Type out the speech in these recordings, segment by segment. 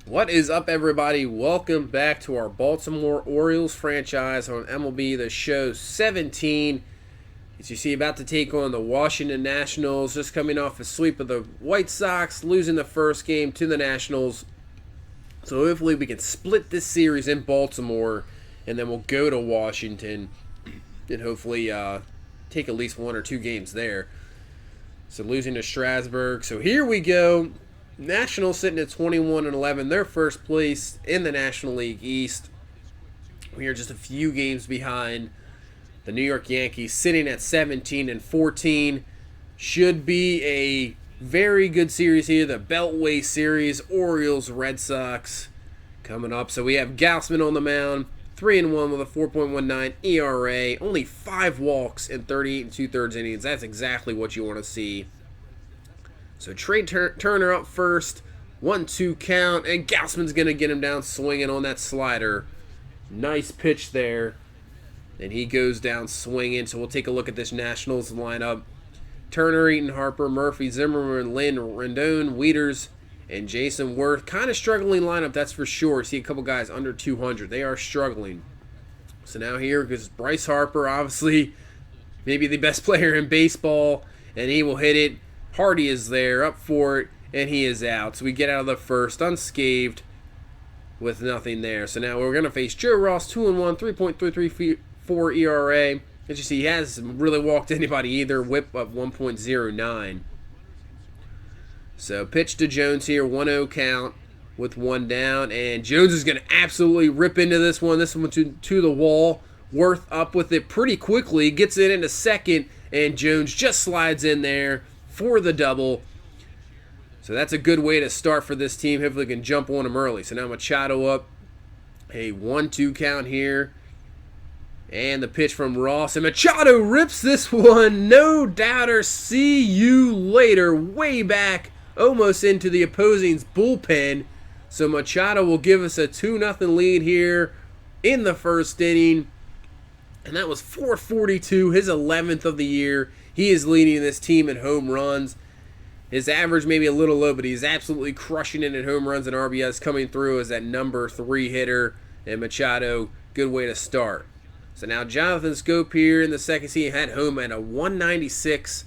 What is up, everybody? Welcome back to our Baltimore Orioles franchise on MLB The Show 17. As you see, about to take on the Washington Nationals, just coming off a sweep of the White Sox, losing the first game to the Nationals. So hopefully we can split this series in Baltimore, and then we'll go to Washington and hopefully take at least one or two games there. So losing to Strasburg. So here we go. Nationals sitting at 21-11. They're first place in the National League East. We are just a few games behind the New York Yankees, sitting at 17-14. Should be a very good series here. The Beltway Series, Orioles, Red Sox coming up. So we have Gausman on the mound, 3-1 with a 4.19 ERA. Only 5 walks in 38 2/3 innings. That's exactly what you want to see. So Trey Turner up first, 1-2 count, and Gausman's going to get him down swinging on that slider. Nice pitch there, and he goes down swinging. So we'll take a look at this Nationals lineup. Turner, Eaton, Harper, Murphy, Zimmerman, Lynn, Rendon, Wieters, and Jason Worth. Kind of struggling lineup, that's for sure. See a couple guys under 200. They are struggling. So now here goes Bryce Harper, obviously maybe the best player in baseball, and he will hit it. Hardy is there, up for it, and he is out. So we get out of the first unscathed with nothing there. So now we're going to face Joe Ross, 2-1, 3.334 ERA. As you see, he hasn't really walked anybody either. Whip up 1.09. So pitch to Jones here, 1-0 count with one down. And Jones is going to absolutely rip into this one. This one to the wall. Worth up with it pretty quickly. Gets it into second, and Jones just slides in there for the double. So that's a good way to start for this team. Hopefully can jump on them early. So now Machado up. A 1-2 count here. And the pitch from Ross. And Machado rips this one. No doubter. See you later. Way back. Almost into the opposing's bullpen. So Machado will give us a 2-0 lead here in the first inning. And that was 442. His 11th of the year. He is leading this team in home runs. His average may be a little low, but he's absolutely crushing it in home runs and RBIs, coming through as that number 3 hitter. And Machado, good way to start. So now Jonathan Scope here in the second season had home at a 196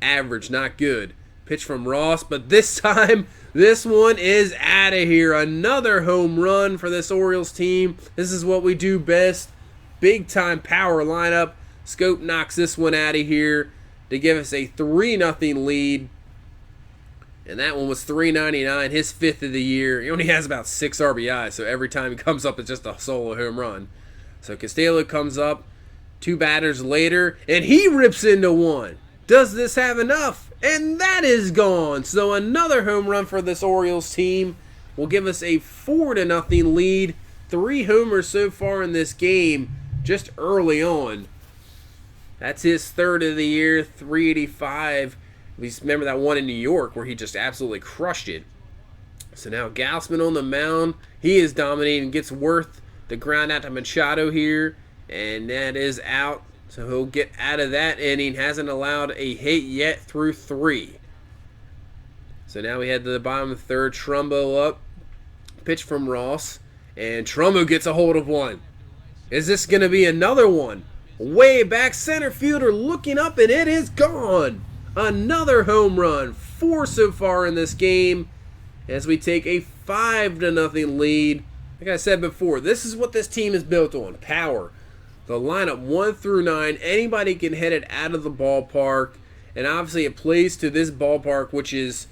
average. Not good. Pitch from Ross, but this time, this one is out of here. Another home run for this Orioles team. This is what we do best. Big time power lineup. Scope knocks this one out of here to give us a 3-0 lead. And that one was 399, his 5th of the year. He only has about 6 RBIs, so every time he comes up, it's just a solo home run. So Castillo comes up 2 batters later, and he rips into one. Does this have enough? And that is gone. So another home run for this Orioles team will give us a 4-0 lead. 3 homers so far in this game, just early on. That's his 3rd of the year, 385. We remember that one in New York where he just absolutely crushed it. So now Gausman on the mound. He is dominating. Gets Worth the ground out to Machado here. And that is out. So he'll get out of that inning. Hasn't allowed a hit yet through 3. So now we head to the bottom of the 3rd. Trumbo up. Pitch from Ross. And Trumbo gets a hold of one. Is this going to be another one? Way back, center fielder looking up, and it is gone. Another home run. 4 so far in this game as we take a 5-0 lead. Like I said before, this is what this team is built on. Power. The lineup 1 through 9. Anybody can hit it out of the ballpark. And obviously it plays to this ballpark, which is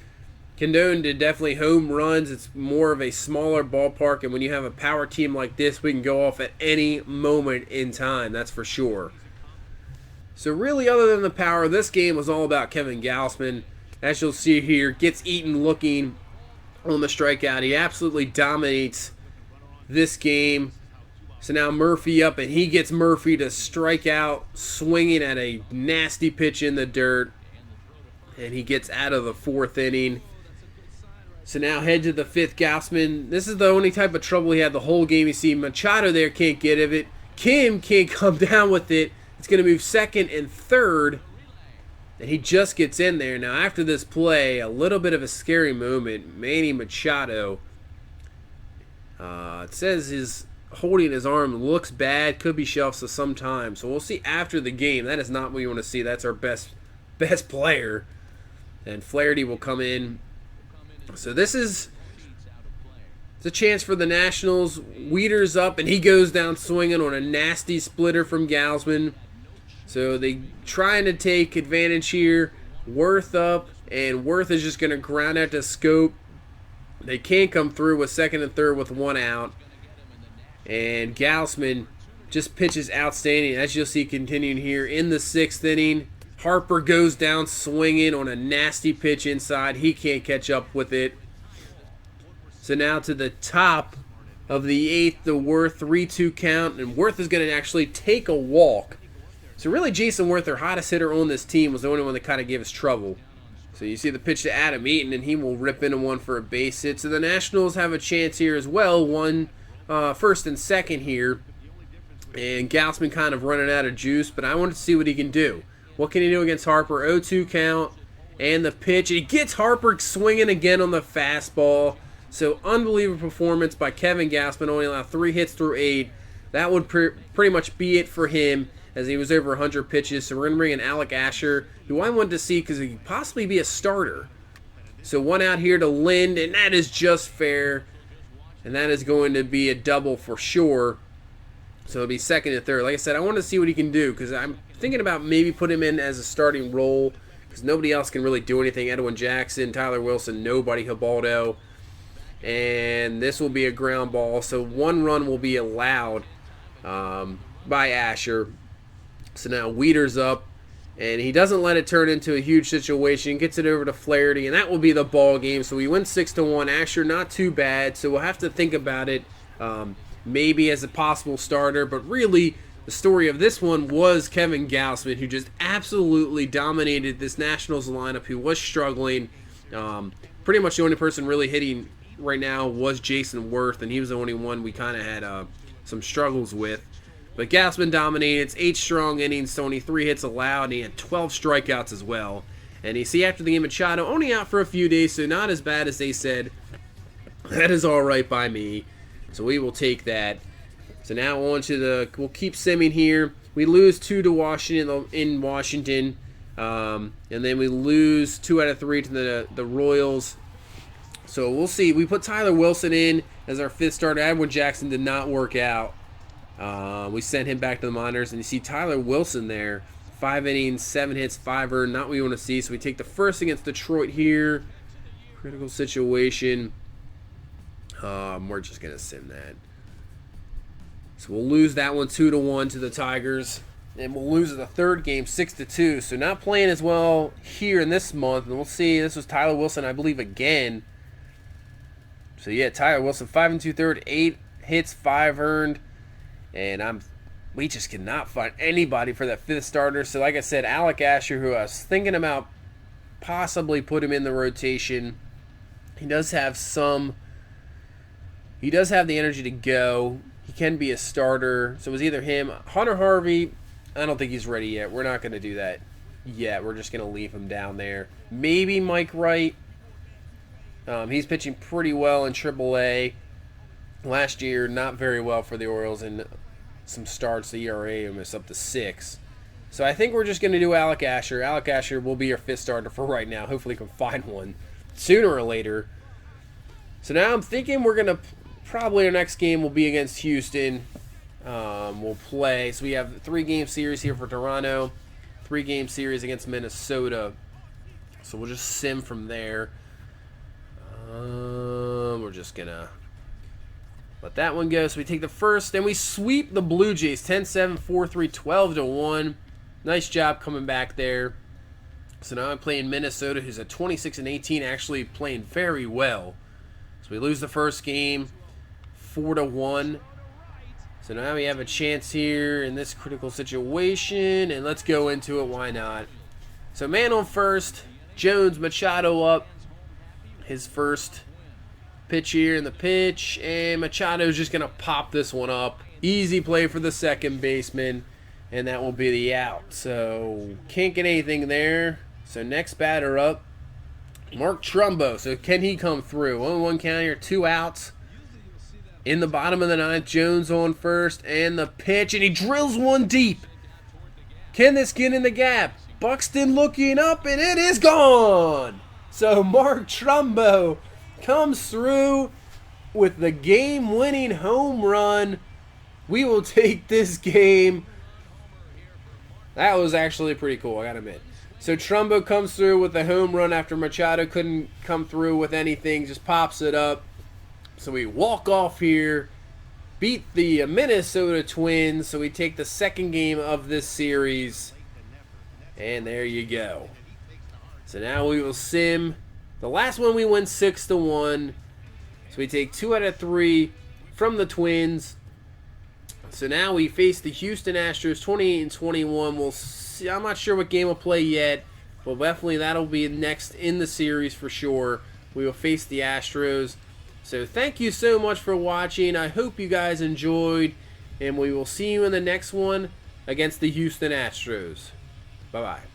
condoned to definitely home runs. It's more of a smaller ballpark, and when you have a power team like this, we can go off at any moment in time, that's for sure. So really, other than the power, this game was all about Kevin Gausman. As you'll see here, gets Eaton looking on the strikeout. He absolutely dominates this game. So now Murphy up, and he gets Murphy to strike out, swinging at a nasty pitch in the dirt. And he gets out of the 4th inning. So now head to the 5th. Gausman, this is the only type of trouble he had the whole game. You see Machado there can't get of it. Kim can't come down with it. It's going to move 2nd and 3rd. And he just gets in there. Now after this play, a little bit of a scary moment. Manny Machado It says his holding his arm looks bad, could be shelved for some time. So we'll see after the game. That is not what you want to see. That's our best player. And Flaherty will come in. So this is a chance for the Nationals. Weeder's up, and he goes down swinging on a nasty splitter from Gausman. So they trying to take advantage here. Worth up, and Worth is just going to ground out to Scope. They can't come through with second and third with one out. And Gausman just pitches outstanding, as you'll see continuing here in the sixth inning. Harper goes down swinging on a nasty pitch inside. He can't catch up with it. So now to the top of the eighth, the Worth 3-2 count, and Worth is going to actually take a walk. So really, Jason Worth, our hottest hitter on this team, was the only one that kind of gave us trouble. So you see the pitch to Adam Eaton, and he will rip into one for a base hit. So the Nationals have a chance here as well, one first and second here. And Gausman kind of running out of juice, but I want to see what he can do. What can he do against Harper? 0-2 count, and the pitch. He gets Harper swinging again on the fastball. So unbelievable performance by Kevin Gausman, only allowed 3 hits through 8. That would pretty much be it for him, as he was over 100 pitches. So we're going to bring in Alec Asher, who I wanted to see because he could possibly be a starter. So one out here to Lind, and that is just fair. And that is going to be a double for sure. So it'll be second and third. Like I said, I want to see what he can do, because I'm thinking about maybe put him in as a starting role, because nobody else can really do anything. Edwin Jackson, Tyler Wilson, nobody. Hibaldo. And this will be a ground ball. So 1 run will be allowed by Asher. So now Weeder's up, and he doesn't let it turn into a huge situation. Gets it over to Flaherty, and that will be the ball game. So we win 6-1. Asher not too bad. So we'll have to think about it maybe as a possible starter. But really, the story of this one was Kevin Gausman, who just absolutely dominated this Nationals lineup, who was struggling. Pretty much the only person really hitting right now was Jason Worth, and he was the only one we kind of had some struggles with. But Gausman dominated. It's 8 strong innings, only 3 hits allowed, and he had 12 strikeouts as well. And you see after the game, Machado only out for a few days, so not as bad as they said. That is all right by me. So we will take that. So now on to we'll keep simming here. We lose 2 to Washington in Washington, and then we lose 2 out of 3 to the Royals. So we'll see. We put Tyler Wilson in as our 5th starter. Edwin Jackson did not work out. We sent him back to the minors, and you see Tyler Wilson there. 5 innings, 7 hits, 5 earned. Not what we want to see. So we take the first against Detroit here. Critical situation. We're just going to sim that. So we'll lose that one 2-1 to the Tigers. And we'll lose the third game 6-2. So not playing as well here in this month. And we'll see. This was Tyler Wilson, I believe, again. So yeah, Tyler Wilson, 5 2/3, 8 hits, 5 earned. And we just cannot find anybody for that 5th starter. So like I said, Alec Asher, who I was thinking about possibly put him in the rotation. He does have the energy to go. He can be a starter. So it was either him. Hunter Harvey, I don't think he's ready yet. We're not going to do that yet. We're just going to leave him down there. Maybe Mike Wright. He's pitching pretty well in AAA. Last year, not very well for the Orioles, and some starts, the ERA almost up to 6. So I think we're just going to do Alec Asher. Alec Asher will be our 5th starter for right now. Hopefully we can find one sooner or later. So now I'm thinking we're going to probably our next game will be against Houston. We'll play. So we have a 3-game series here for Toronto, 3-game series against Minnesota. So we'll just sim from there. We're just going to let that one go. So we take the first, then we sweep the Blue Jays 10-7, 4-3, 12-1. Nice job coming back there. So now I'm playing Minnesota, who's at 26-18, actually playing very well. So we lose the first game 4-1. So now we have a chance here in this critical situation, and let's go into it. Why not? So man on first, Jones, Machado up. His first pitch here in the pitch, and Machado's just going to pop this one up. Easy play for the second baseman, and that will be the out. So can't get anything there. So next batter up, Mark Trumbo. So can he come through? 1-1 count here, 2 outs. In the bottom of the ninth, Jones on first, and the pitch, and he drills one deep. Can this get in the gap? Buxton looking up, and it is gone. So Mark Trumbo comes through with the game-winning home run. We will take this game. That was actually pretty cool, I gotta admit. So Trumbo comes through with a home run after Machado couldn't come through with anything, just pops it up. So we walk off here, beat the Minnesota Twins, so we take the second game of this series. And there you go. So now we will sim. The last one we went 6-1. So we take 2 out of 3 from the Twins. So now we face the Houston Astros 28-21. We'll see. I'm not sure what game we'll play yet, but definitely that'll be next in the series for sure. We will face the Astros. So thank you so much for watching. I hope you guys enjoyed, and we will see you in the next one against the Houston Astros. Bye-bye.